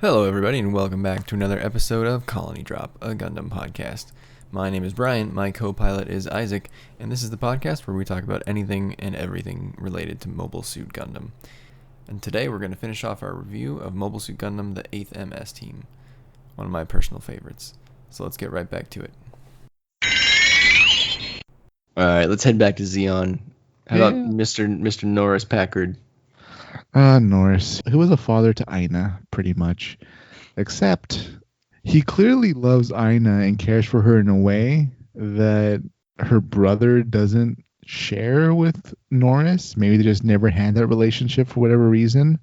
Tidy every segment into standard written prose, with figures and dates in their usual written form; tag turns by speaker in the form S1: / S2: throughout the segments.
S1: Hello, everybody, and welcome back to another episode of Colony Drop, a Gundam podcast. My name is Brian, my co-pilot is Isaac, and this is the podcast where we talk about anything and everything related to Mobile Suit Gundam. And today we're going to finish off our review of Mobile Suit Gundam, the 8th MS Team, one of my personal favorites. So let's get right back to it. Alright, let's head back to Zeon. How about Mr. Norris Packard?
S2: Norris. He was a father to Aina, pretty much. Except, he clearly loves Aina and cares for her in a way that her brother doesn't share with Norris. Maybe they just never had that relationship for whatever reason.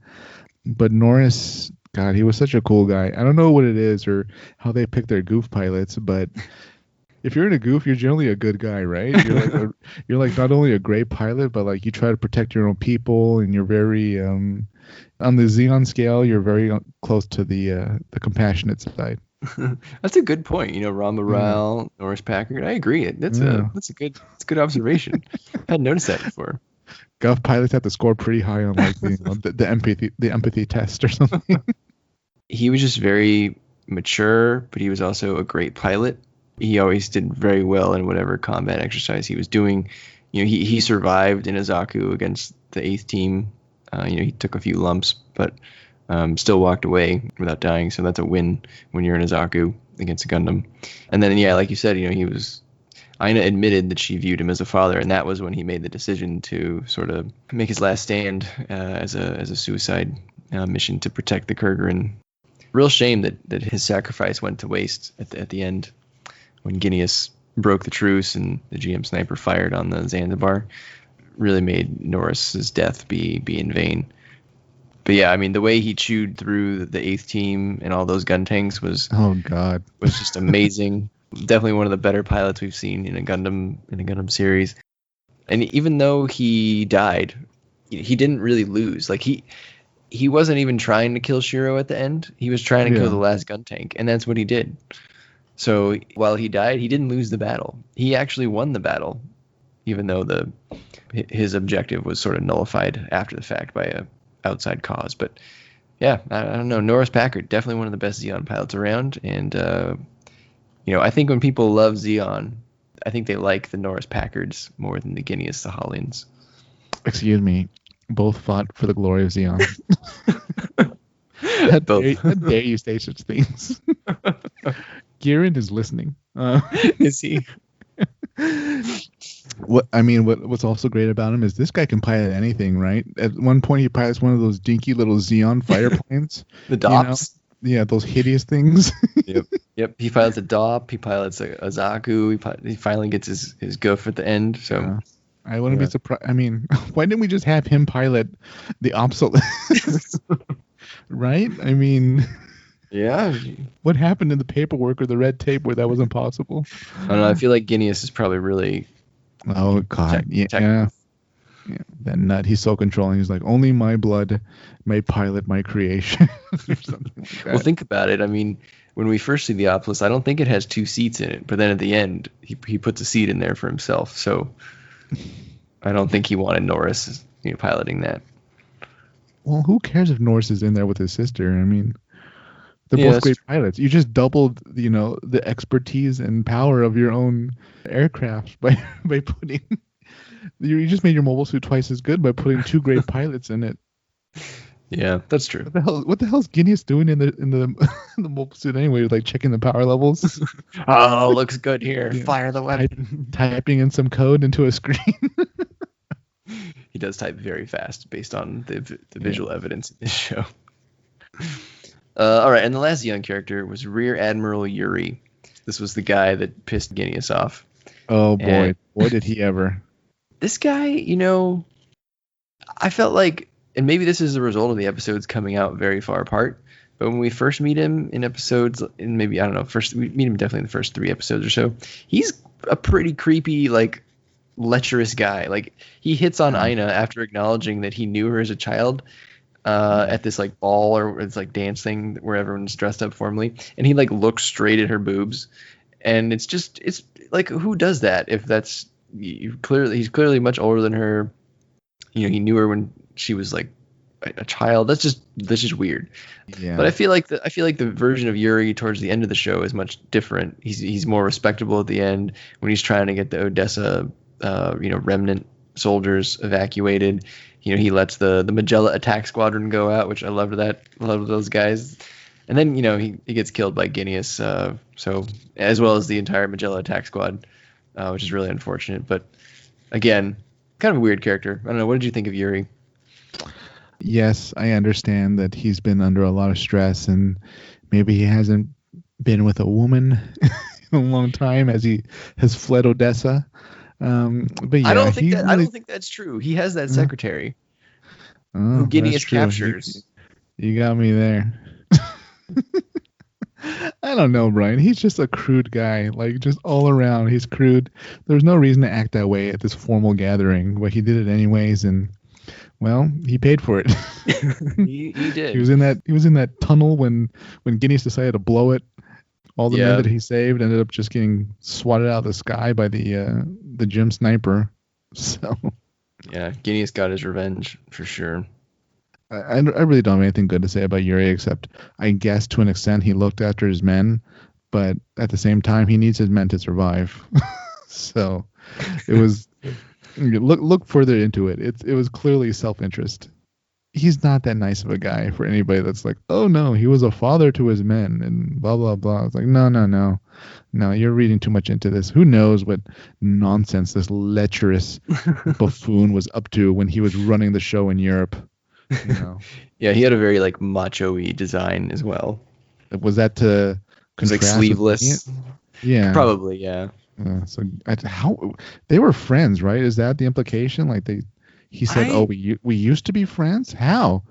S2: But Norris, God, he was such a cool guy. I don't know what it is or how they pick their Gouf pilots, but if you're in a Gouf, you're generally a good guy, right? You're like not only a great pilot, but like you try to protect your own people, and you're very on the Zeon scale. You're very close to the compassionate side.
S1: That's a good point. Raw morale, Norris Packard. I agree. That's a good observation. I hadn't noticed that before.
S2: Gouf pilots have to score pretty high on like the empathy test or something.
S1: He was just very mature, but he was also a great pilot. He always did very well in whatever combat exercise he was doing. He survived in a Zaku against the 8th team. He took a few lumps, but still walked away without dying. So that's a win when you're in a Zaku against a Gundam. And then, like you said, Aina admitted that she viewed him as a father, and that was when he made the decision to sort of make his last stand as a suicide mission to protect the Kurgan. Real shame that his sacrifice went to waste at the end. When Guineas broke the truce and the GM sniper fired on the Zanzibar, really made Norris's death be in vain. But yeah, I mean, the way he chewed through the 8th team and all those gun tanks was just amazing. Definitely one of the better pilots we've seen in a Gundam series. And even though he died, he didn't really lose. Like he wasn't even trying to kill Shiro at the end. He was trying to kill the last gun tank, and that's what he did. So while he died, he didn't lose the battle. He actually won the battle, even though his objective was sort of nullified after the fact by a outside cause. But yeah, I don't know. Norris Packard, definitely one of the best Zeon pilots around. And, I think when people love Zeon, I think they like the Norris Packards more than the Guineas Sahalians.
S2: Excuse me. Both fought for the glory of Zeon. How dare you say such things? Garen is listening.
S1: Is he?
S2: What's also great about him is this guy can pilot anything, right? At one point, he pilots one of those dinky little Zeon fighter planes.
S1: The DOPs.
S2: Yeah, those hideous things.
S1: Yep. He pilots a DOP. He pilots a Zaku. He finally gets his Gouf at the end. So.
S2: Yeah. I wouldn't be surprised. I mean, why didn't we just have him pilot the Apsalus? Right? I mean,
S1: yeah.
S2: What happened in the paperwork or the red tape where that was impossible?
S1: I don't know. I feel like Guineas is probably really.
S2: Oh God! Yeah. That nut. He's so controlling. He's like, only my blood may pilot my creation. Or something like that.
S1: Well, think about it. I mean, when we first see the Apsalus, I don't think it has 2 seats in it. But then at the end, he puts a seat in there for himself. So I don't think he wanted Norris, piloting that.
S2: Well, who cares if Norris is in there with his sister? I mean, they're both great pilots. You just doubled, the expertise and power of your own aircraft by putting. You just made your mobile suit twice as good by putting 2 great pilots in it.
S1: Yeah, that's true.
S2: What the hell is Guineas doing in the mobile suit anyway? Like checking the power levels.
S1: Oh, looks good here. Yeah. Fire the weapon.
S2: Typing in some code into a screen.
S1: He does type very fast based on the visual evidence in this show. All right, and the last young character was Rear Admiral Yuri. This was the guy that pissed Guineas off.
S2: Oh boy, boy did he ever.
S1: This guy, I felt like, and maybe this is the result of the episodes coming out very far apart, but when we first meet him in episodes, and maybe, I don't know, we meet him definitely in the first 3 episodes or so, he's a pretty creepy, like, lecherous guy. Like, he hits on Aina after acknowledging that he knew her as a child at this, like, ball or it's like dance thing where everyone's dressed up formally, and he, like, looks straight at her boobs, and it's like, who does that if that's... He's clearly much older than her. He knew her when she was like a child. That's just weird. But
S2: Yeah.
S1: I feel like the version of Yuri towards the end of the show is much different. He's more respectable at the end when he's trying to get the Odessa remnant soldiers evacuated. He lets the Magella attack squadron go out, which I loved that. I loved those guys. And then he gets killed by Guineas, so as well as the entire Magella attack squad, which is really unfortunate. But again, kind of a weird character. I don't know. What did you think of Yuri?
S2: Yes, I understand that he's been under a lot of stress and maybe he hasn't been with a woman in a long time as he has fled Odessa. But yeah,
S1: I don't think
S2: he
S1: that I
S2: really.
S1: don't think that's true. He has that
S2: Uh,
S1: secretary who
S2: oh, that's
S1: Guineas
S2: true.
S1: captures.
S2: You got me there. I don't know, Brian. He's just a crude guy. Like, just all around, he's crude. There's no reason to act that way at this formal gathering, but he did it anyways, and well, he paid for it.
S1: He
S2: He
S1: did.
S2: was in that tunnel when Guineas decided to blow it. All the men
S1: Yeah,
S2: that he saved ended up just getting swatted out of the sky by the gym sniper. So
S1: yeah. Guineas got his revenge for sure.
S2: I really don't have anything good to say about Yuri except I guess to an extent he looked after his men, but at the same time he needs his men to survive. So it was look further into it. It was clearly self-interest. He's not that nice of a guy for anybody that's like, oh no, he was a father to his men and blah blah blah. It's like no, you're reading too much into this. Who knows what nonsense this lecherous buffoon was up to when he was running the show in Europe. You know,
S1: Yeah, he had a very like macho-y design as well.
S2: was that to
S1: It was like
S2: contrast with
S1: sleeveless.
S2: Yeah.
S1: Probably, yeah.
S2: So how they were friends, right? Is that the implication? Like he said, "Oh,
S1: I
S2: we used to be friends." How?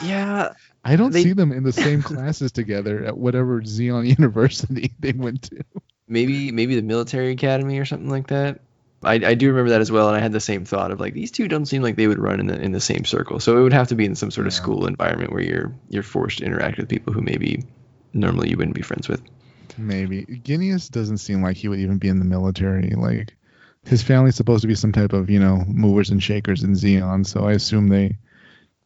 S1: Yeah,
S2: I don't
S1: they
S2: see them in the same classes together at whatever Xeon University they went to.
S1: maybe the military academy or something like that. I do remember that as well, and I had the same thought of like these two don't seem like they would run in the same circle. So it would have to be in some sort of
S2: Yeah.
S1: school environment where you're forced to interact with people who maybe normally you wouldn't be friends with.
S2: Maybe Guineas doesn't seem like he would even be in the military. Like his family's supposed to be some type of movers and shakers in Xeon. So I assume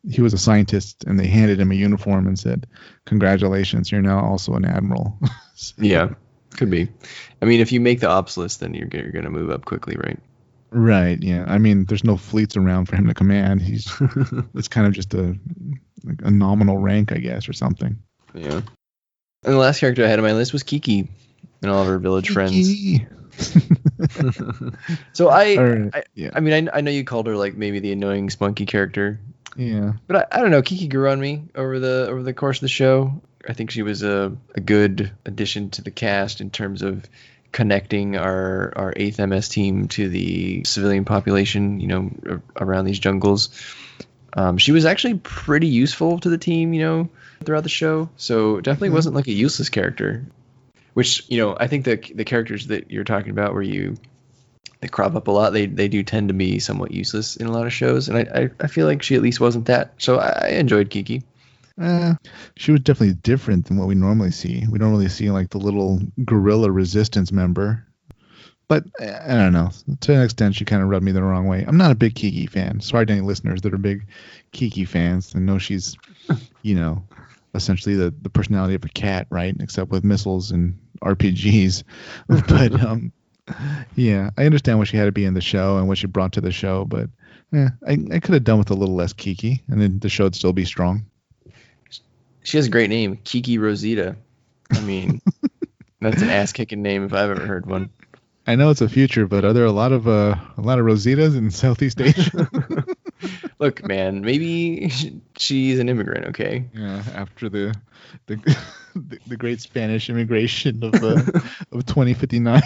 S2: he was a scientist and they handed him a uniform and said, "Congratulations, you're now also an admiral." So-
S1: Yeah, could be. I mean, if you make the ops list, then you're gonna move up quickly, right?
S2: Right. Yeah. I mean, there's no fleets around for him to command. It's kind of just a nominal rank, I guess, or something.
S1: Yeah. And the last character I had on my list was Kiki and all of her village friends.
S2: Kiki.
S1: So
S2: Or yeah,
S1: I mean, I know you called her like maybe the annoying spunky character,
S2: yeah.
S1: but I don't know. Kiki grew on me over the course of the show. I think she was a good addition to the cast in terms of connecting our 8th MS team to the civilian population, around these jungles. She was actually pretty useful to the team, throughout the show. So definitely
S2: Mhm.
S1: wasn't like a useless character. Which, I think the characters that you're talking about where they crop up a lot, they do tend to be somewhat useless in a lot of shows. And I feel like she at least wasn't that. So I enjoyed Kiki.
S2: Uh, she was definitely different than what we normally see. We don't really see like the little guerrilla resistance member. But I don't know. To an extent, she kind of rubbed me the wrong way. I'm not a big Kiki fan. Sorry to any listeners that are big Kiki fans. I know she's, essentially the personality of a cat, right? Except with missiles and RPGs. But yeah, I understand what she had to be in the show and what she brought to the show. But I could have done with a little less Kiki, and then the show would still be strong.
S1: She has a great name, Kiki Rosita. I mean, that's an ass-kicking name if I've ever heard one.
S2: I know it's a future, but are there a lot of Rositas in Southeast Asia?
S1: Look, man, maybe she's an immigrant, okay?
S2: Yeah, after the the great Spanish immigration of 2059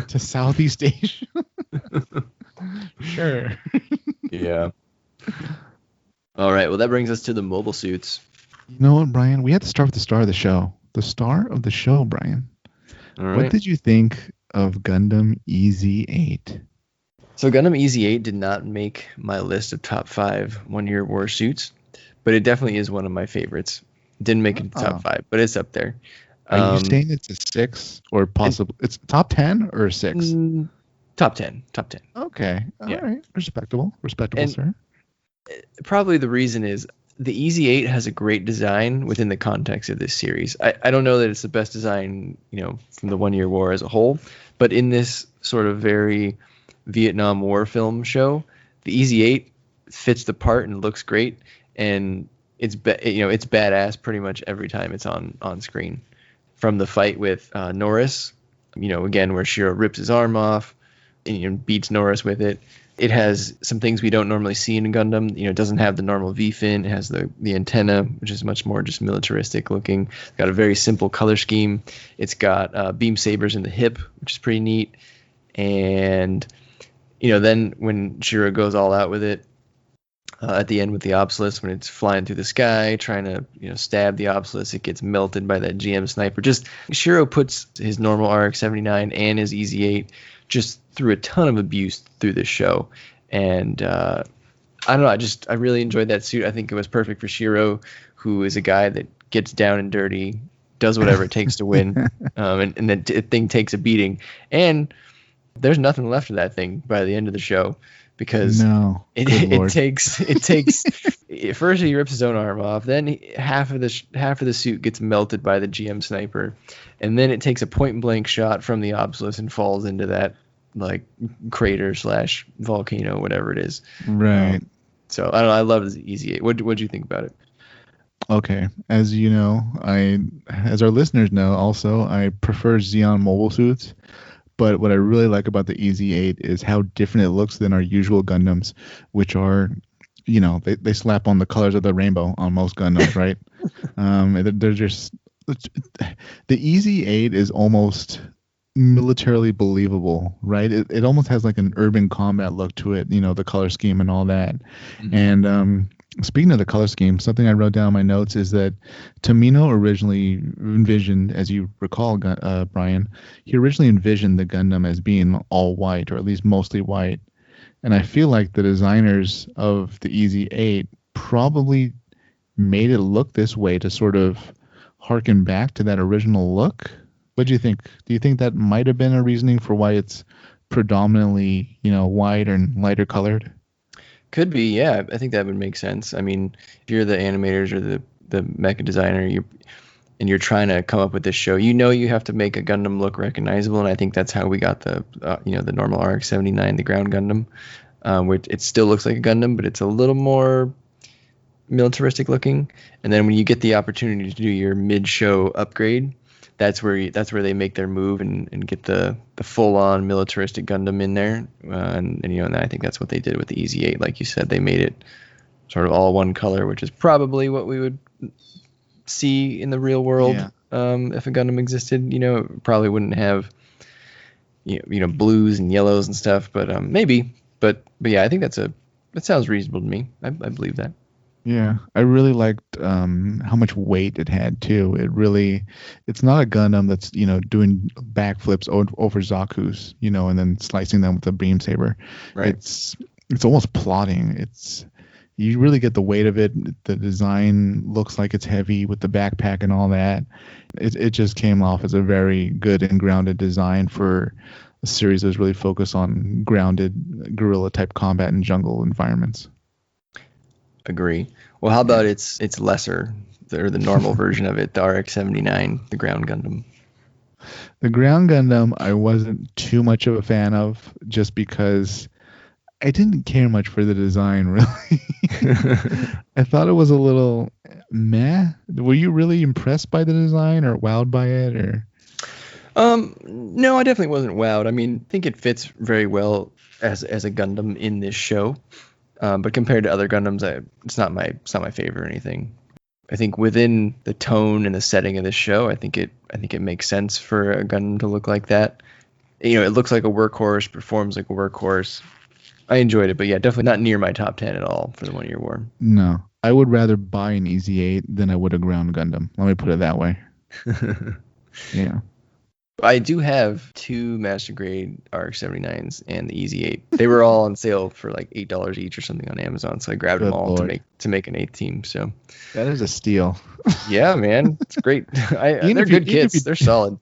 S2: to Southeast Asia. Sure.
S1: Yeah. All right, well, that brings us to the mobile suits.
S2: You know what, Brian? We had to start with the star of the show. The star of the show, Brian.
S1: All right.
S2: What did you think of Gundam EZ8?
S1: So Gundam EZ8 did not make my list of top 5 one-year war suits, but it definitely is one of my favorites. Didn't make it to top 5, but it's up there.
S2: Are you saying it's a 6 or possibly it's top 10 or a 6?
S1: Top 10. Top 10.
S2: Okay. All
S1: Yeah.
S2: right. Respectable,
S1: And
S2: sir.
S1: Probably the reason is the Easy 8 has a great design within the context of this series. I don't know that it's the best design, from the 1 Year War as a whole, but in this sort of very Vietnam War film show, the Easy 8 fits the part and looks great, and it's it's badass pretty much every time it's on screen. From the fight with Norris, again where Shiro rips his arm off and beats Norris with it. It has some things we don't normally see in a Gundam. It doesn't have the normal V-fin. It has the antenna, which is much more just militaristic looking. It's got a very simple color scheme. It's got beam sabers in the hip, which is pretty neat. And, then when Shiro goes all out with it, at the end with the Apsalus, when it's flying through the sky, trying to, stab the Apsalus, it gets melted by that GM sniper. Just Shiro puts his normal RX-79 and his Easy 8 just through a ton of abuse through this show. And I don't know, I really enjoyed that suit. I think it was perfect for Shiro, who is a guy that gets down and dirty, does whatever it takes to win, and the thing takes a beating. And there's nothing left of that thing by the end of the show. Because it takes first he rips his own arm off, then half of the suit gets melted by the GM sniper, and then it takes a point blank shot from the Apsalus and falls into that like crater / volcano, whatever it is.
S2: Right.
S1: So I don't know. I love the Easy 8. What'd you think about it?
S2: Okay, as you know, as our listeners know, also I prefer Xeon mobile suits. But what I really like about the Easy 8 is how different it looks than our usual Gundams, which are, they slap on the colors of the rainbow on most Gundams, right? They're just the Easy 8 is almost militarily believable, right? It almost has like an urban combat look to it, the color scheme and all that. Mm-hmm. And speaking of the color scheme, something I wrote down in my notes is that Tomino originally envisioned, as you recall, Brian, he originally envisioned the Gundam as being all white, or at least mostly white. And I feel like the designers of the Easy 8 probably made it look this way to sort of harken back to that original look. What do you think? Do you think that might have been a reasoning for why it's predominantly, white and lighter colored?
S1: Could be, yeah. I think that would make sense. I mean, if you're the animators or the mecha designer, you're trying to come up with this show, you have to make a Gundam look recognizable, and I think that's how we got the the normal RX-79, the ground Gundam, which it still looks like a Gundam, but it's a little more militaristic looking. And then when you get the opportunity to do your mid-show upgrade, that's where they make their move and get the full-on militaristic Gundam in there, and I think that's what they did with the Easy 8. Like you said, they made it sort of all one color, which is probably what we would see in the real world. Yeah. If a Gundam existed. It probably wouldn't have blues and yellows and stuff, but maybe. But yeah, I think that sounds reasonable to me. I believe that.
S2: Yeah, I really liked how much weight it had too. It's not a Gundam that's doing backflips over Zaku's, and then slicing them with a beam saber. Right. It's almost plodding. You really get the weight of it. The design looks like it's heavy with the backpack and all that. It just came off as a very good and grounded design for a series that's really focused on grounded guerrilla type combat in jungle environments.
S1: Agree. Well, how about it's lesser, or the normal version of it, the RX-79, the ground Gundam?
S2: The ground Gundam I wasn't too much of a fan of, just because I didn't care much for the design, really. I thought it was a little meh. Were you really impressed by the design or wowed by it, or?
S1: No, I definitely wasn't wowed. I mean, I think it fits very well as a Gundam in this show. But compared to other Gundams, it's not my favorite or anything. I think within the tone and the setting of this show, I think it makes sense for a Gundam to look like that. It looks like a workhorse, performs like a workhorse. I enjoyed it, but yeah, definitely not near my top 10 at all for the 1 Year War.
S2: No, I would rather buy an Easy 8 than I would a ground Gundam. Let me put it that way. Yeah.
S1: I do have 2 Master Grade RX-79s and the Easy 8. They were all on sale for like $8 each or something on Amazon, so I grabbed them all to make an 8th team. So
S2: that is a steal.
S1: Yeah, man, it's great. They're good kits. They're solid.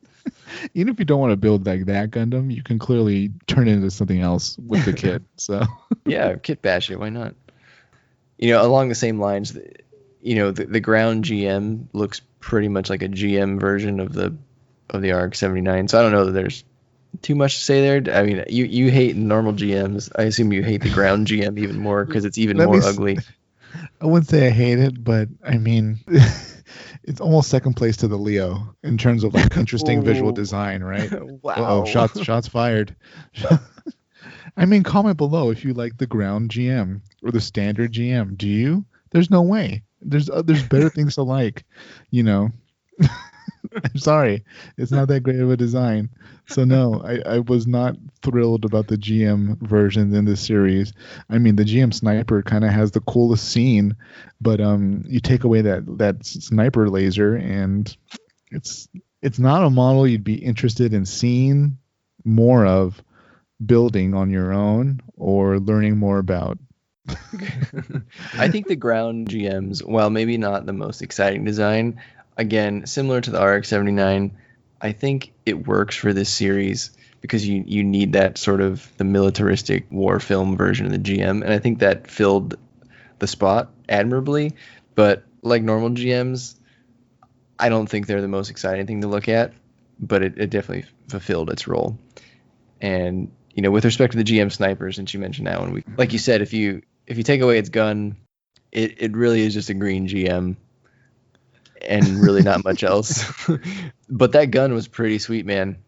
S2: Even if you don't want to build like that Gundam, you can clearly turn it into something else with the kit. So
S1: yeah, kit bash it. Why not? along the same lines, the ground GM looks pretty much like a GM version of the RX-79. So I don't know that there's too much to say there. I mean, you hate normal GMs. I assume you hate the ground GM even more because it's even more ugly.
S2: I wouldn't say I hate it, but I mean, it's almost second place to the Leo in terms of like interesting visual design, right?
S1: Wow.
S2: Shots fired. I mean, comment below if you like the ground GM or the standard GM. Do you? There's no way. There's better things to like, I'm sorry, it's not that great of a design. So no, I was not thrilled about the GM version in this series. I mean, the GM sniper kind of has the coolest scene, but you take away that sniper laser, and it's not a model you'd be interested in seeing more of, building on your own or learning more about.
S1: I think the ground GMs, while maybe not the most exciting design, again, similar to the RX-79, I think it works for this series because you need that sort of the militaristic war film version of the GM, and I think that filled the spot admirably. But like normal GMs, I don't think they're the most exciting thing to look at, but it definitely fulfilled its role. And with respect to the GM sniper, since you mentioned that one, like you said, if you take away its gun, it really is just a green GM. And really not much else. But that gun was pretty sweet, man.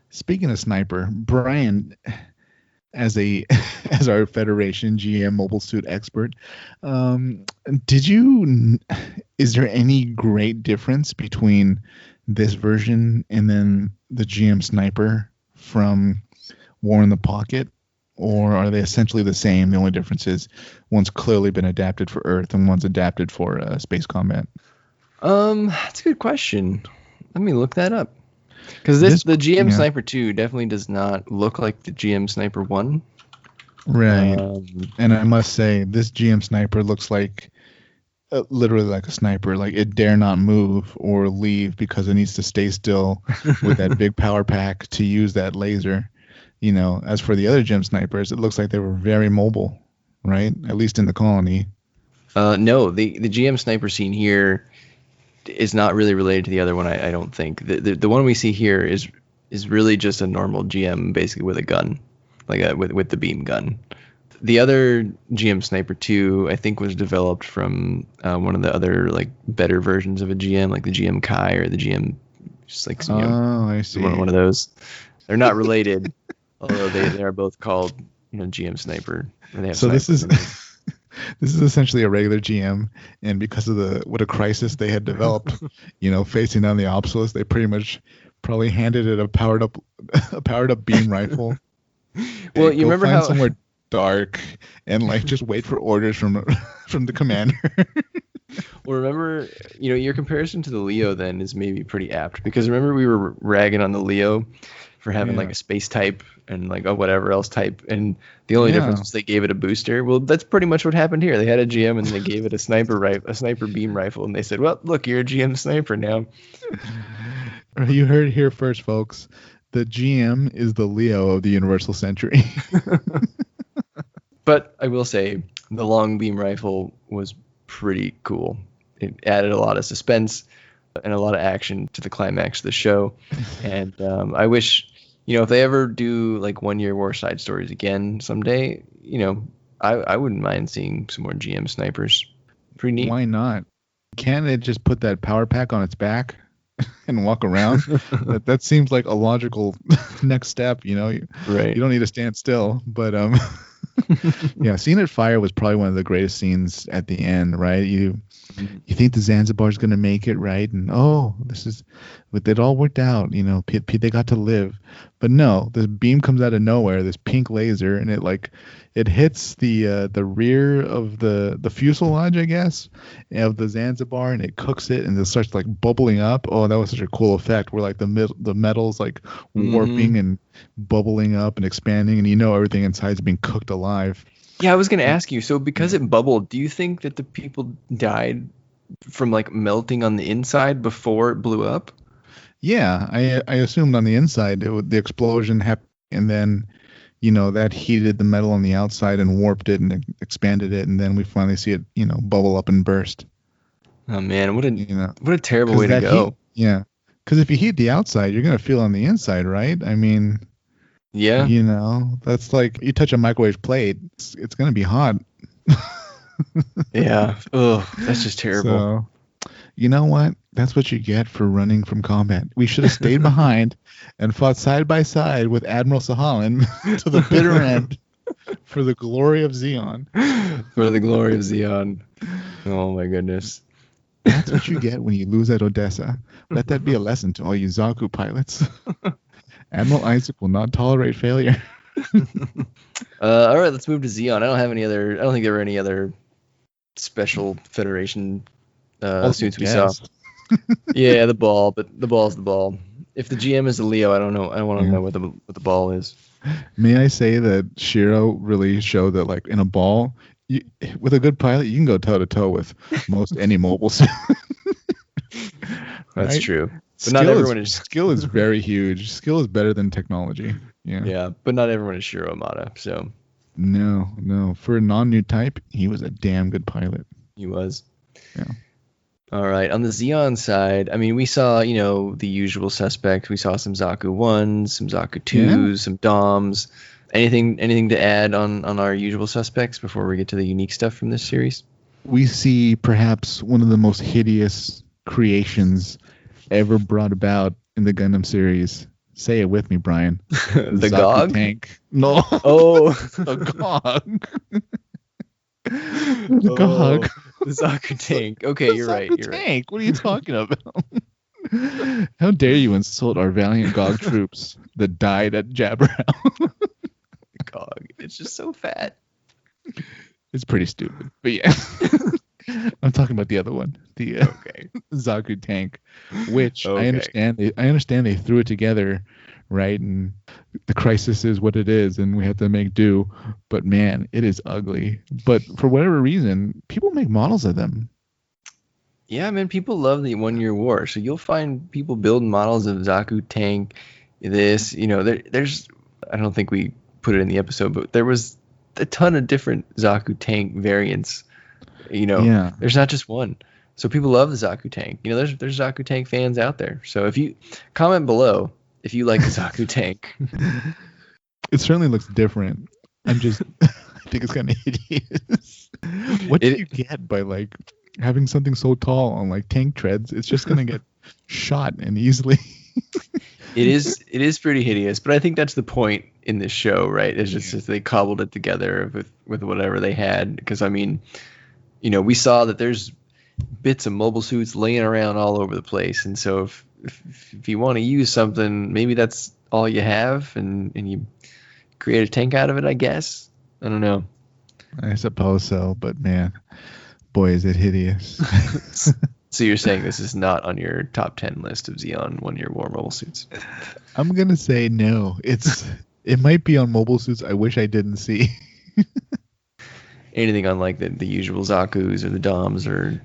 S2: Speaking of sniper, Brian, as our Federation GM mobile suit expert, is there any great difference between this version and then the GM sniper from War in the Pocket? Or are they essentially the same? The only difference is one's clearly been adapted for Earth and one's adapted for space combat.
S1: That's a good question. Let me look that up. Because the GM Sniper 2 definitely does not look like the GM Sniper 1.
S2: Right. And I must say, this GM Sniper looks like literally like a sniper. Like it dare not move or leave because it needs to stay still with that big power pack to use that laser. As for the other GM Snipers, it looks like they were very mobile, right? At least in the colony.
S1: No, the GM Sniper scene here is not really related to the other one. I don't think the one we see here is really just a normal GM, basically with a gun, like with the beam gun. The other GM Sniper 2, I think, was developed from one of the other like better versions of a GM, like the GM Kai or the GM, just like
S2: I see,
S1: one of those. They're not related, although they are both called GM Sniper.
S2: So this is. This is essentially a regular GM, and because of what a crisis they had developed, facing down the Apsalus, they pretty much probably handed it a powered up beam rifle.
S1: Well, you remember how
S2: somewhere dark and like just wait for orders from the commander.
S1: Well, remember, your comparison to the Leo then is maybe pretty apt, because remember we were ragging on the Leo for having like a space type and like a whatever else type, and the only difference was they gave it a booster. Well, that's pretty much what happened here. They had a GM and they gave it a sniper beam rifle, and they said, "Well, look, you're a GM sniper now."
S2: You heard it here first, folks. The GM is the Leo of the Universal Century.
S1: But I will say the long beam rifle was pretty cool. It added a lot of suspense and a lot of action to the climax of the show. And I wish, if they ever do like 1 Year War side stories again someday, I wouldn't mind seeing some more GM snipers. Pretty neat.
S2: Why not? Can't it just put that power pack on its back and walk around? that seems like a logical next step.
S1: Right.
S2: You don't need to stand still, but yeah, seeing it fire was probably one of the greatest scenes at the end, right? You think the Zanzibar's going to make it, right? And it all worked out, they got to live. But no, this beam comes out of nowhere, this pink laser, and it hits the rear of the fuselage, I guess, of the Zanzibar, and it cooks it, and it starts like bubbling up. Oh, that was such a cool effect where like the metal's like warping and bubbling up and expanding, and everything inside is being cooked alive.
S1: Yeah, I was going to ask you, so because it bubbled, do you think that the people died from like melting on the inside before it blew up?
S2: Yeah, I assumed on the inside the explosion happened, and then that heated the metal on the outside and warped it and expanded it, and then we finally see it, bubble up and burst.
S1: Oh man, what
S2: You know,
S1: a terrible way to
S2: that
S1: go.
S2: heat, yeah. Because if you heat the outside, you're gonna feel on the inside, right? I mean,
S1: Yeah.
S2: that's like you touch a microwave plate, it's gonna be hot.
S1: Yeah. Oh, that's just terrible.
S2: So, you know what? That's what you get for running from combat. We should have stayed behind and fought side by side with Admiral Sahalan to the bitter end for the glory of Xeon.
S1: For the glory of Xeon. Oh my goodness.
S2: That's what you get when you lose at Odessa. Let that be a lesson to all you Zaku pilots. Admiral Isaac will not tolerate failure.
S1: All right, let's move to Xeon. I don't think there were any other special Federation suits we saw. Yeah, the ball, but the ball's the ball. If the GM is a Leo, I don't know. I want to know what the ball is.
S2: May I say that Shiro really showed that, like, in a ball, with a good pilot, you can go toe to toe with most any mobile suit.
S1: That's
S2: right?
S1: true. But not everyone is.
S2: Skill is very huge. Skill is better than technology. Yeah.
S1: Yeah, but not everyone is Shiro Amada. So.
S2: No. For a non-new type, he was a damn good pilot.
S1: He was.
S2: Yeah.
S1: All right. On the Xeon side, I mean, we saw, the usual suspects. We saw some Zaku 1s, some Zaku 2s, some DOMs. Anything to add on our usual suspects before we get to the unique stuff from this series?
S2: We see perhaps one of the most hideous creations ever brought about in the Gundam series. Say it with me, Brian.
S1: The
S2: Zaku
S1: Gog?
S2: Tank. No.
S1: Oh.
S2: The Gog. The Gog.
S1: The Zaku Tank. Okay, you're right. You're
S2: Tank. Right. What are you talking about? How dare you insult our valiant Gog troops that died at Jabberhow?
S1: Gog. It's just so fat.
S2: It's pretty stupid. But yeah. I'm talking about the other one. The Zaku Tank, which I understand they threw it together, right? And the crisis is what it is, and we have to make do. But man, it is ugly. But for whatever reason, people make models of them.
S1: Yeah, man, people love the 1 Year War. So you'll find people building models of Zaku Tank. There's I don't think we put it in the episode, but there was a ton of different Zaku Tank variants. There's not just one. So people love the Zaku Tank. There's Zaku Tank fans out there. So if you comment below if you like the Zaku Tank.
S2: It certainly looks different. I think it's kind of hideous. What do you get by like having something so tall on like tank treads? It's just gonna get shot and easily.
S1: It is pretty hideous, but I think that's the point in this show, right? It's just they cobbled it together with whatever they had. Because I mean, we saw that there's bits of mobile suits laying around all over the place, and so if you want to use something, maybe that's all you have, and you create a tank out of it, I guess. I don't know.
S2: I suppose so, but man, boy, is it hideous.
S1: So you're saying this is not on your top 10 list of Xeon 1 Year War mobile suits?
S2: I'm gonna say no. It might be on mobile suits I wish I didn't see.
S1: Anything on like the usual Zakus or the DOMs or...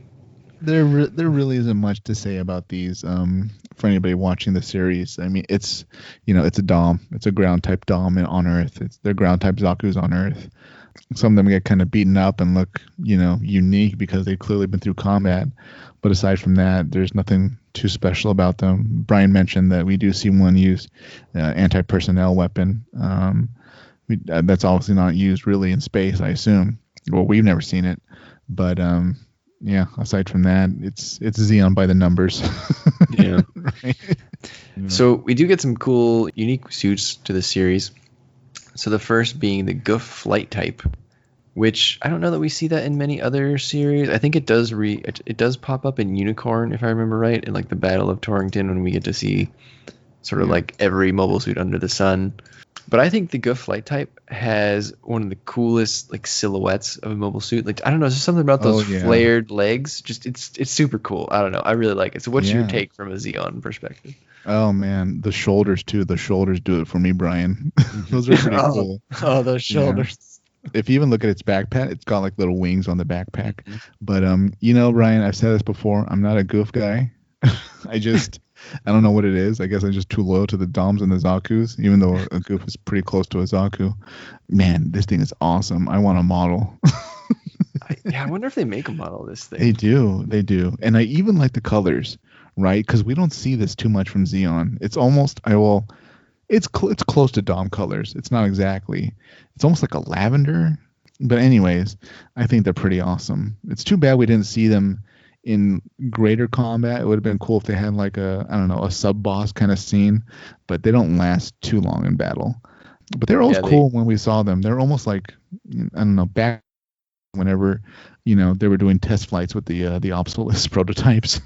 S2: There really isn't much to say about these for anybody watching the series. I mean, it's a DOM. It's a ground type DOM on Earth. They're ground type Zakus on Earth. Some of them get kind of beaten up and look, unique because they've clearly been through combat. But aside from that, there's nothing too special about them. Brian mentioned that we do see one use anti-personnel weapon. That's obviously not used really in space, I assume. Well, we've never seen it. But yeah, aside from that, it's Xeon by the numbers.
S1: Yeah. Right? So we do get some cool, unique suits to this series. So the first being the Gouf flight type, which I don't know that we see that in many other series. I think it does it does pop up in Unicorn, if I remember right, in like the Battle of Torrington, when we get to see sort of like every mobile suit under the sun. But I think the Gouf flight type has one of the coolest like silhouettes of a mobile suit. Like I don't know, there's something about those flared legs. Just it's super cool. I don't know. I really like it. So what's your take from a Xeon perspective?
S2: Oh man, the shoulders too. The shoulders do it for me, Brian. Those are pretty cool.
S1: Oh, those shoulders.
S2: Yeah. If you even look at its backpack, it's got like little wings on the backpack. Mm-hmm. But Brian, I've said this before. I'm not a Gouf guy. I just I don't know what it is. I guess I'm just too loyal to the Doms and the Zakus, even though a Gouf is pretty close to a Zaku. Man, this thing is awesome. I want a model.
S1: I wonder if they make a model of this thing.
S2: They do. And I even like the colors, right? Because we don't see this too much from Xeon. It's almost, it's close to Dom colors. It's not exactly. It's almost like a lavender. But anyways, I think they're pretty awesome. It's too bad we didn't see them in greater combat. It would have been cool if they had like a sub boss kind of scene, but they don't last too long in battle. But they're always cool when we saw them. They're almost like, I don't know, back whenever, they were doing test flights with the Apsalus prototypes.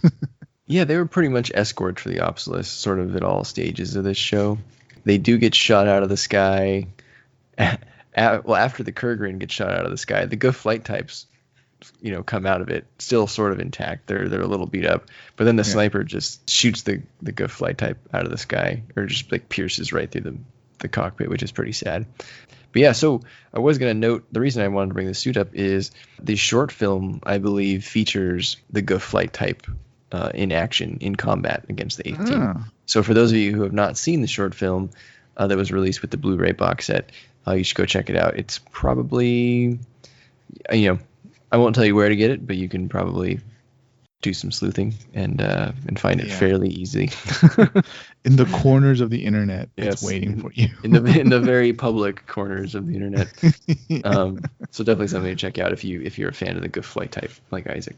S1: Yeah, they were pretty much escorts for the Apsalus, sort of at all stages of this show. They do get shot out of the sky. After the Kurgan gets shot out of the sky, the Gouf flight types, come out of it still sort of intact. They're a little beat up, but then the sniper just shoots the Gouf flight type out of the sky, or just like pierces right through the cockpit, which is pretty sad. But yeah, so I was going to note, the reason I wanted to bring this suit up is the short film, I believe, features the Gouf flight type in action, in combat against the 8th team. So for those of you who have not seen the short film that was released with the Blu-ray box set, you should go check it out. It's probably, I won't tell you where to get it, but you can probably do some sleuthing and find it fairly easily.
S2: In the corners of the internet, it's waiting for you.
S1: in the very public corners of the internet. So definitely something to check out if you're a fan of the Gouf flight type, like Isaac.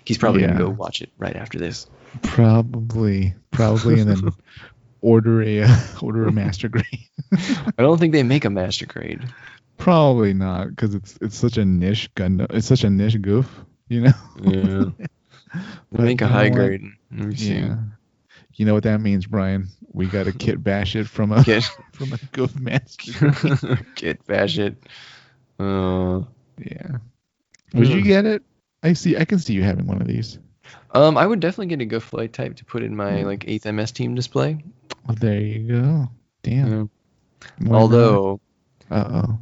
S1: He's probably gonna go watch it right after this. Probably, and then order a master grade.
S2: I
S1: don't think they make a master grade.
S2: Probably not, because it's such a niche gun. It's such a niche Gouf,
S1: Yeah. They make a high grade. Let me see.
S2: Yeah. You know what that means, Brian? We got to kit bash it from a Gouf master.
S1: Kit bash it.
S2: Yeah. Would you get it? I can see you having one of these.
S1: I would definitely get a Gouf flight type to put in my 8th MS team display.
S2: Well, there you go. Damn.
S1: Although,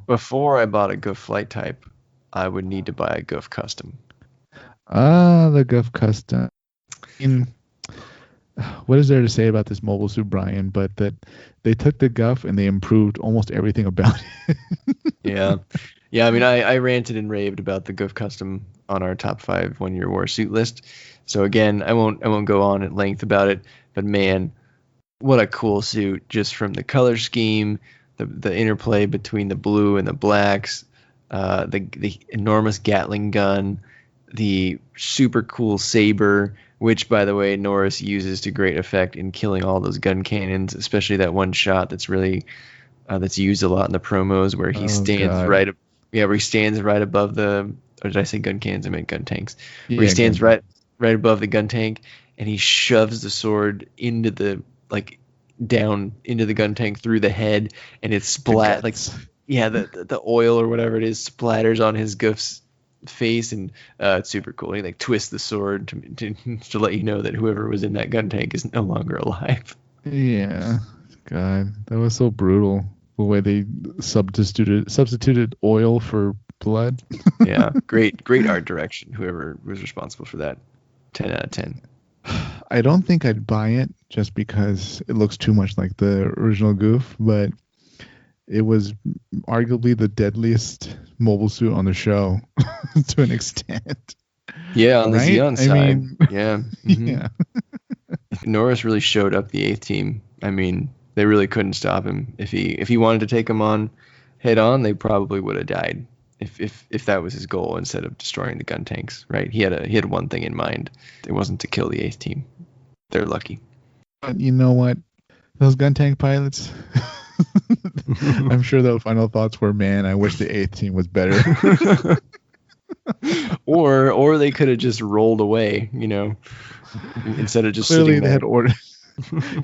S1: before I bought a Gouf flight type, I would need to buy a Gouf custom.
S2: The Gouf custom. What is there to say about this mobile suit, Brian? But that they took the Gouf and they improved almost everything about it.
S1: Yeah. I mean, I ranted and raved about the Gouf custom on our top 5 1-year war suit list. So again, I won't go on at length about it. But man, what a cool suit! Just from the color scheme, the interplay between the blue and the blacks, the enormous Gatling gun, the super cool saber, which, by the way, Norris uses to great effect in killing all those gun cannons, especially that one shot that's really that's used a lot in the promos where he stands where he stands right above the, or did I say gun cannons? I meant gun tanks. Where he stands right above the gun tank and he shoves the sword into down into the gun tank through the head, and it's the oil or whatever it is splatters on his Gouf's face, and it's super cool. He twists the sword to let you know that whoever was in that gun tank is no longer alive.
S2: Yeah, God, that was so brutal. The way they substituted oil for blood.
S1: Yeah, great art direction. Whoever was responsible for that, 10 out of 10.
S2: I don't think I'd buy it just because it looks too much like the original Gouf, but it was arguably the deadliest mobile suit on the show to an extent.
S1: Yeah, on the Xeon side. Yeah. Mm-hmm.
S2: Yeah.
S1: Norris really showed up the 8th team. I mean, they really couldn't stop him. If he wanted to take him on head on, they probably would have died if that was his goal instead of destroying the gun tanks, right? He had one thing in mind. It wasn't to kill the 8th team. They're lucky.
S2: But you know what? Those gun tank pilots, I'm sure their final thoughts were, man, I wish the 8th team was better.
S1: or they could have just rolled away, instead of just
S2: clearly
S1: sitting there.
S2: They had order.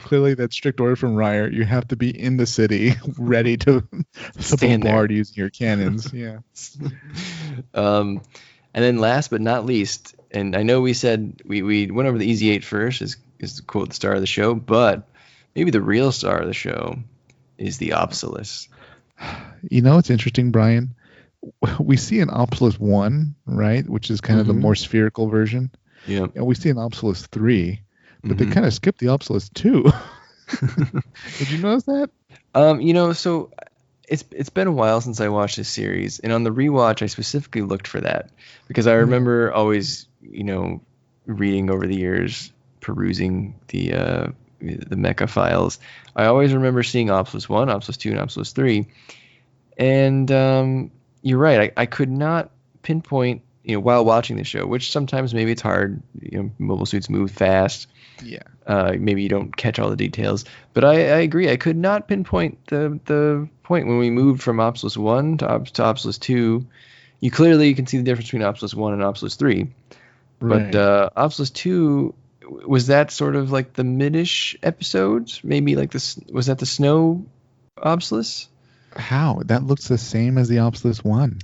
S2: Clearly, that strict order from Riot, you have to be in the city, ready to bombard using your cannons. Yeah.
S1: And then last but not least, and I know we said we went over the Easy 8 first, is quote the star of the show, but maybe the real star of the show is the Apsalus.
S2: It's interesting, Brian. We see an Apsalus 1, right, which is kind of the more spherical version.
S1: Yeah.
S2: And we see an Apsalus 3, but they kind of skipped the Apsalus too. Did you notice that?
S1: So it's been a while since I watched this series, and on the rewatch, I specifically looked for that because I remember always, reading over the years, perusing the mecha files. I always remember seeing Apsalus 1, Apsalus 2, and Apsalus 3. And you're right. I could not pinpoint, while watching the show, which sometimes maybe it's hard. Mobile suits move fast.
S2: Yeah.
S1: Maybe you don't catch all the details. But I agree. I could not pinpoint the point when we moved from Apsalus 1 to Apsalus 2. You clearly can see the difference between Apsalus 1 and Apsalus 3.
S2: Right.
S1: But Apsalus 2, was that sort of like the mid-ish episodes? Maybe like was that the snow Apsalus?
S2: How? That looks the same as the Apsalus 1.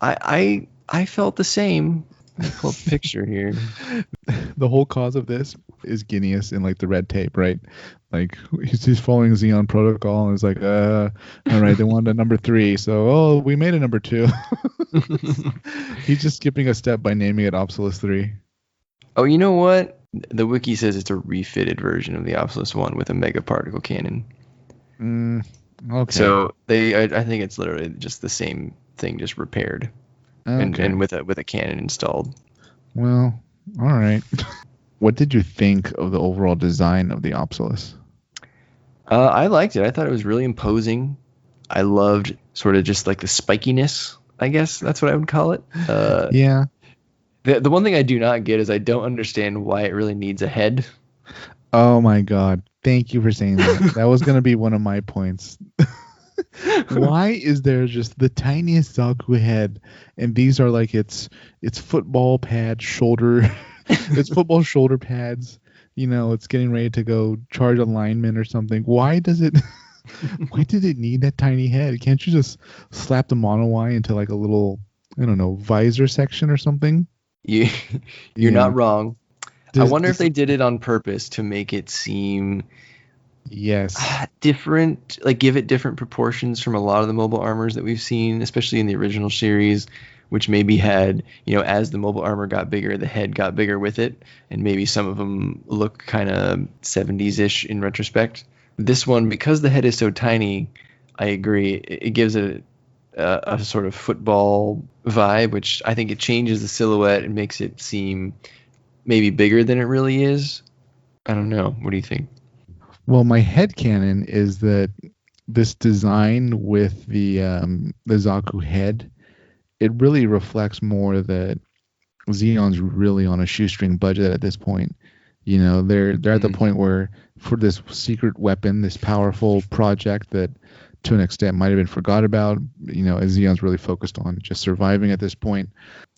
S1: I felt the same. Let me pull up a picture here.
S2: The whole cause of this is Guineas in like the red tape, right? Like he's following Xeon protocol and it's like, all right, they wanted a number 3, so we made a number 2. He's just skipping a step by naming it Apsalus 3.
S1: Oh, you know what? The wiki says it's a refitted version of the Apsalus 1 with a mega particle cannon.
S2: Okay.
S1: So I think it's literally just the same thing, just repaired, and with a cannon installed.
S2: Well, all right. What did you think of the overall design of the Apsalus?
S1: I liked it. I thought it was really imposing. I loved sort of just like the spikiness. I guess that's what I would call it.
S2: Yeah.
S1: The one thing I do not get is I don't understand why it really needs a head.
S2: Oh my God. Thank you for saying that. That was going to be one of my points. Why is there just the tiniest Zaku head, and these are like its football pad shoulder, its football shoulder pads. It's getting ready to go charge a lineman or something. Why did it need that tiny head? Can't you just slap the mono eye into like a little, I don't know, visor section or something?
S1: You're not wrong. I wonder if they did it on purpose to make it seem different, like give it different proportions from a lot of the mobile armors that we've seen, especially in the original series, which maybe had, as the mobile armor got bigger, the head got bigger with it, and maybe some of them look kind of 70s-ish in retrospect. This one, because the head is so tiny, I agree, it gives it a sort of football vibe, which I think it changes the silhouette and makes it seem maybe bigger than it really is. I don't know. What do you think?
S2: Well, my headcanon is that this design with the Zaku head, it really reflects more that Xeon's really on a shoestring budget at this point. They're at the point where for this secret weapon, this powerful project that to an extent might have been forgot about, as Xeon's really focused on just surviving at this point.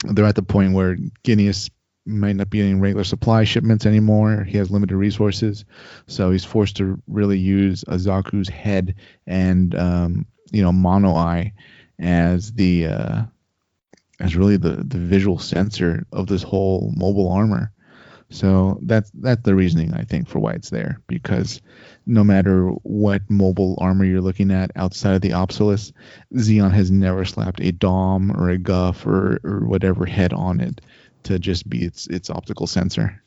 S2: They're at the point where Guineas might not be getting regular supply shipments anymore. He has limited resources, so he's forced to really use a Zaku's head and mono eye as really the visual sensor of this whole mobile armor. So that's the reasoning, I think, for why it's there, because no matter what mobile armor you're looking at outside of the Apsalus, Xeon has never slapped a Dom or a Gouf or whatever head on it to just be its optical sensor.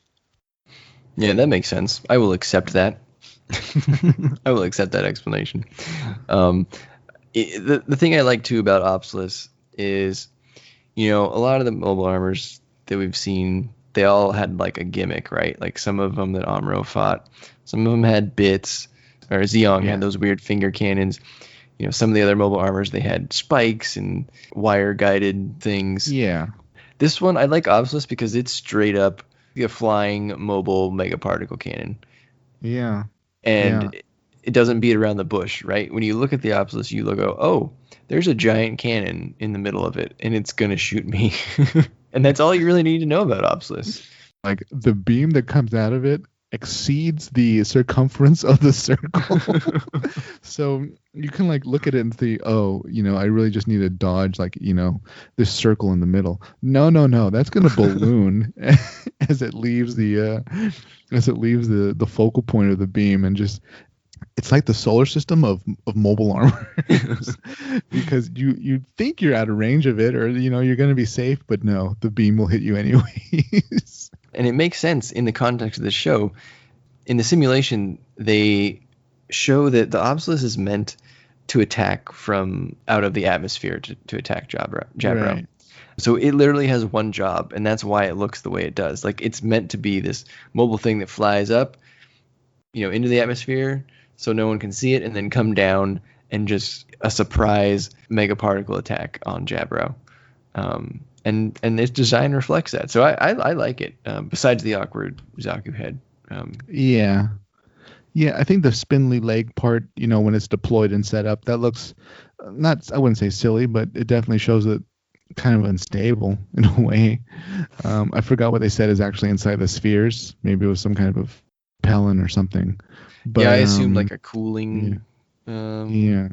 S1: Yeah, that makes sense. I will accept that. I will accept that explanation. The thing I like too about Apsalus is, a lot of the mobile armors that we've seen, they all had like a gimmick, right? Like some of them that Amuro fought, some of them had bits, or Xeon had those weird finger cannons. Some of the other mobile armors, they had spikes and wire guided things.
S2: Yeah.
S1: This one, I like Apsalus because it's straight up a flying mobile mega particle cannon.
S2: Yeah.
S1: And it doesn't beat around the bush, right? When you look at the Apsalus, you go, oh, there's a giant cannon in the middle of it, and it's going to shoot me. And that's all you really need to know about Apsalus.
S2: Like, the beam that comes out of it exceeds the circumference of the circle. So you can look at it and think, I really just need to dodge this circle in the middle. No, that's going to balloon as it leaves the focal point of the beam, and just it's like the solar system of mobile armor. Because you think you're out of range of it, or you're going to be safe, but no, the beam will hit you anyways.
S1: And it makes sense in the context of the show. in the simulation, they show that the Apsalus is meant to attack from out of the atmosphere to attack Jabro.
S2: Right.
S1: So it literally has one job, and that's why it looks the way it does. Like it's meant to be this mobile thing that flies up, into the atmosphere so no one can see it, and then come down and just a surprise megaparticle attack on Jabro. And its design reflects that. So I like it. Besides the awkward Zaku head.
S2: Yeah. Yeah, I think the spindly leg part, when it's deployed and set up, that looks I wouldn't say silly, but it definitely shows it kind of unstable in a way. I forgot what they said is actually inside the spheres. Maybe it was some kind of propellant or something. But,
S1: yeah, I assumed like a cooling.
S2: Yeah.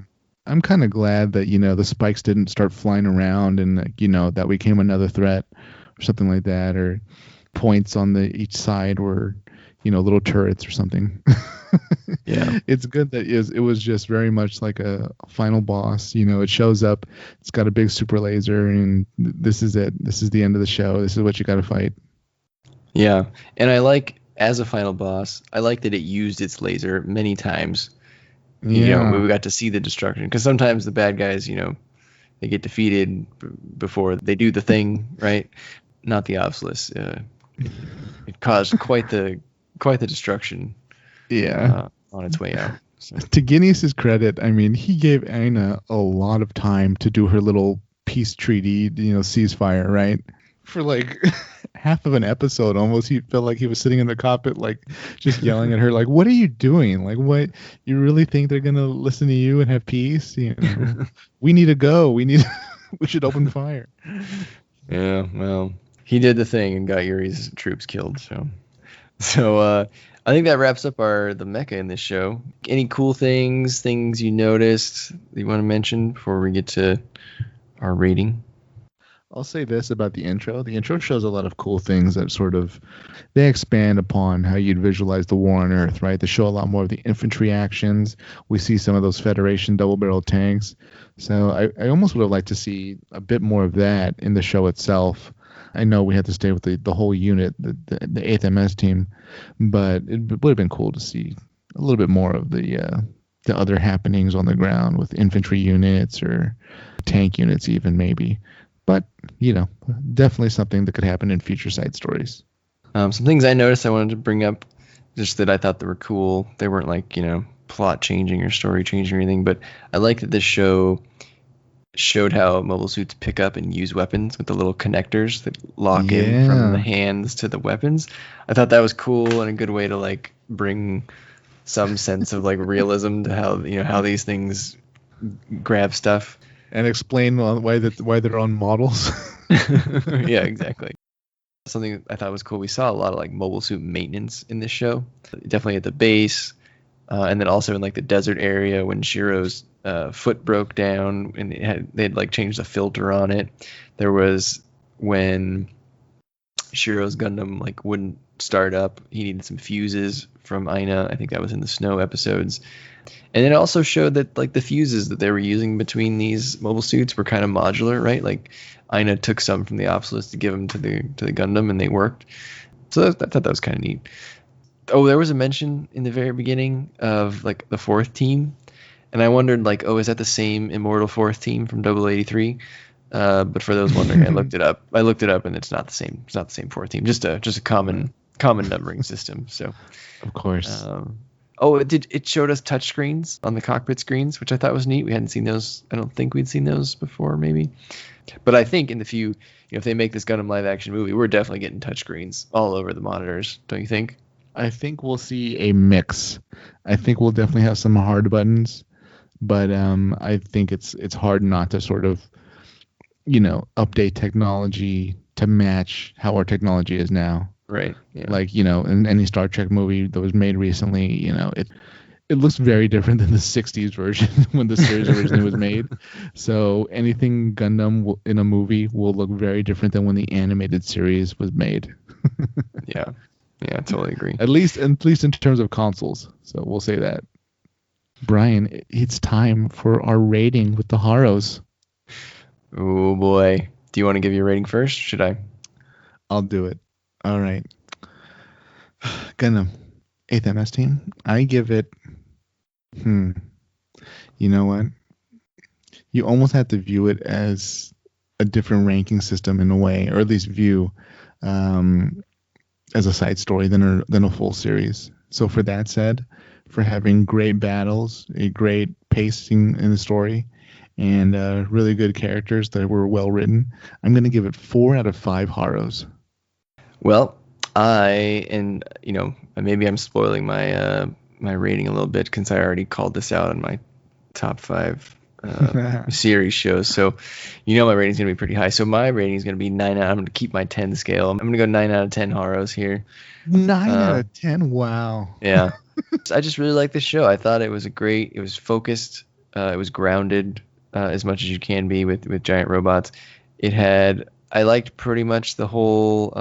S2: I'm kind of glad that, the spikes didn't start flying around and, that became another threat or something like that, or points on each side were, little turrets or something.
S1: Yeah.
S2: It's good that it was just very much like a final boss. It shows up, it's got a big super laser, and this is it. This is the end of the show. This is what you got to fight.
S1: Yeah. And I like, as a final boss, I like that it used its laser many times.
S2: Yeah.
S1: We got to see the destruction, because sometimes the bad guys, they get defeated before they do the thing, right? Not the Apsalus. It caused quite the destruction.
S2: Yeah.
S1: On its way out. So.
S2: To Guinness's credit, I mean, he gave Aina a lot of time to do her little peace treaty, ceasefire, right? For like half of an episode, almost, he felt like he was sitting in the cockpit, like just yelling at her, like, "What are you doing? Like, what? You really think they're gonna listen to you and have peace? We need to go. We should open fire."
S1: Yeah, well, he did the thing and got Yuri's troops killed. So I think that wraps up the mecha in this show. Any cool things you noticed that you want to mention before we get to our rating?
S2: I'll say this about the intro. The intro shows a lot of cool things that sort of, they expand upon how you'd visualize the war on Earth, right? They show a lot more of the infantry actions. We see some of those Federation double-barrel tanks. So I almost would have liked to see a bit more of that in the show itself. I know we had to stay with the whole unit, the 8th MS team, but it would have been cool to see a little bit more of the other happenings on the ground with infantry units or tank units even, maybe. But, definitely something that could happen in future side stories.
S1: Some things I noticed I wanted to bring up, just that I thought they were cool. They weren't like, plot changing or story changing or anything, but I like that this show showed how mobile suits pick up and use weapons with the little connectors that lock in from the hands to the weapons. I thought that was cool and a good way to like bring some sense of like realism to how these things grab stuff.
S2: And explain why they're on models.
S1: Yeah, exactly. Something I thought was cool. We saw a lot of like mobile suit maintenance in this show. Definitely at the base, and then also in like the desert area when Shiro's foot broke down and they'd like changed the filter on it. There was when Shiro's Gundam like wouldn't start up. He needed some fuses from Aina. I think that was in the snow episodes. And it also showed that like the fuses that they were using between these mobile suits were kind of modular, right? Like Aina took some from the Apsalus to give them to the Gundam, and they worked. So I thought that was kind of neat. Oh, there was a mention in the very beginning of like the 4th team, and I wondered like, oh, is that the same immortal 4th team from 083? But for those wondering, I looked it up. And it's not the same. It's not the same 4th team. Just a common numbering system. So,
S2: of course.
S1: It showed us touch screens on the cockpit screens, which I thought was neat. We hadn't seen those. I don't think we'd seen those before, maybe. But I think if they make this Gundam live action movie, we're definitely getting touch screens all over the monitors. Don't you think?
S2: I think we'll see a mix. I think we'll definitely have some hard buttons, but I think it's hard not to sort of, update technology to match how our technology is now.
S1: Right. Yeah.
S2: Like, in any Star Trek movie that was made recently, it looks very different than the 60s version when the series originally was made. So anything Gundam in a movie will look very different than when the animated series was made.
S1: Yeah. Yeah, I totally agree.
S2: At least in terms of consoles. So we'll say that. Brian, it's time for our rating with the Haros.
S1: Oh boy. Do you want to give your rating first? Should I?
S2: I'll do it. All right. Gundam 8th MS team. I give it. You know what? You almost have to view it as a different ranking system in a way, or at least view um, as a side story than a full series. So for that said, for having great battles, a great pacing in the story, and really good characters that were well written, I'm going to give it 4 out of 5 Haros.
S1: Well, maybe I'm spoiling my rating a little bit since I already called this out in my top 5 series shows. So, my rating's gonna be pretty high. So my rating's gonna be 9 out. I'm gonna keep my 10 scale. I'm gonna go 9 out of 10 Haros here.
S2: 9 out of 10. Wow.
S1: Yeah. I just really like this show. I thought it was it was focused. It was grounded as much as you can be with giant robots. I liked pretty much the whole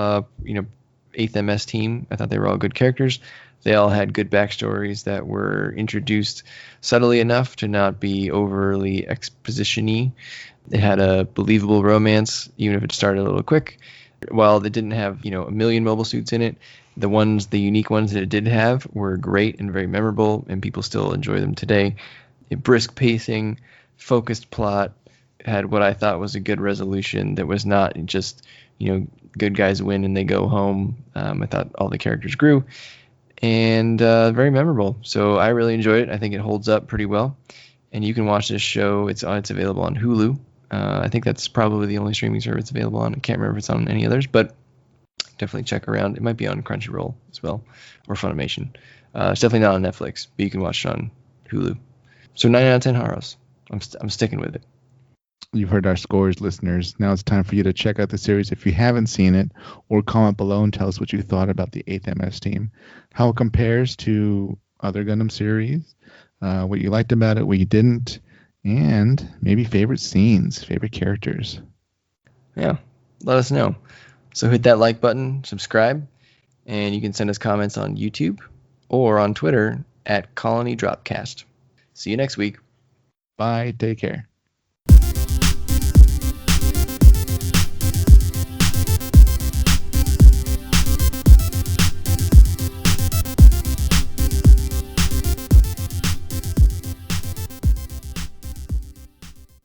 S1: 8th MS team. I thought they were all good characters. They all had good backstories that were introduced subtly enough to not be overly exposition-y. It had a believable romance, even if it started a little quick. While they didn't have, a million mobile suits in it, the unique ones that it did have were great and very memorable, and people still enjoy them today. A brisk pacing, focused plot, had what I thought was a good resolution that was not just, good guys win and they go home. I thought all the characters grew and very memorable. So I really enjoyed it. I think it holds up pretty well. And you can watch this show. It's available on Hulu. I think that's probably the only streaming service available on. I can't remember if it's on any others, but definitely check around. It might be on Crunchyroll as well, or Funimation. It's definitely not on Netflix, but you can watch it on Hulu. So 9 out of 10 Haros. I'm sticking with it.
S2: You've heard our scores, listeners. Now it's time for you to check out the series if you haven't seen it, or comment below and tell us what you thought about the 8th MS team, how it compares to other Gundam series, what you liked about it, what you didn't, and maybe favorite scenes, favorite characters.
S1: Yeah, let us know. So hit that like button, subscribe, and you can send us comments on YouTube or on Twitter at Colony Dropcast. See you next week.
S2: Bye. Take care.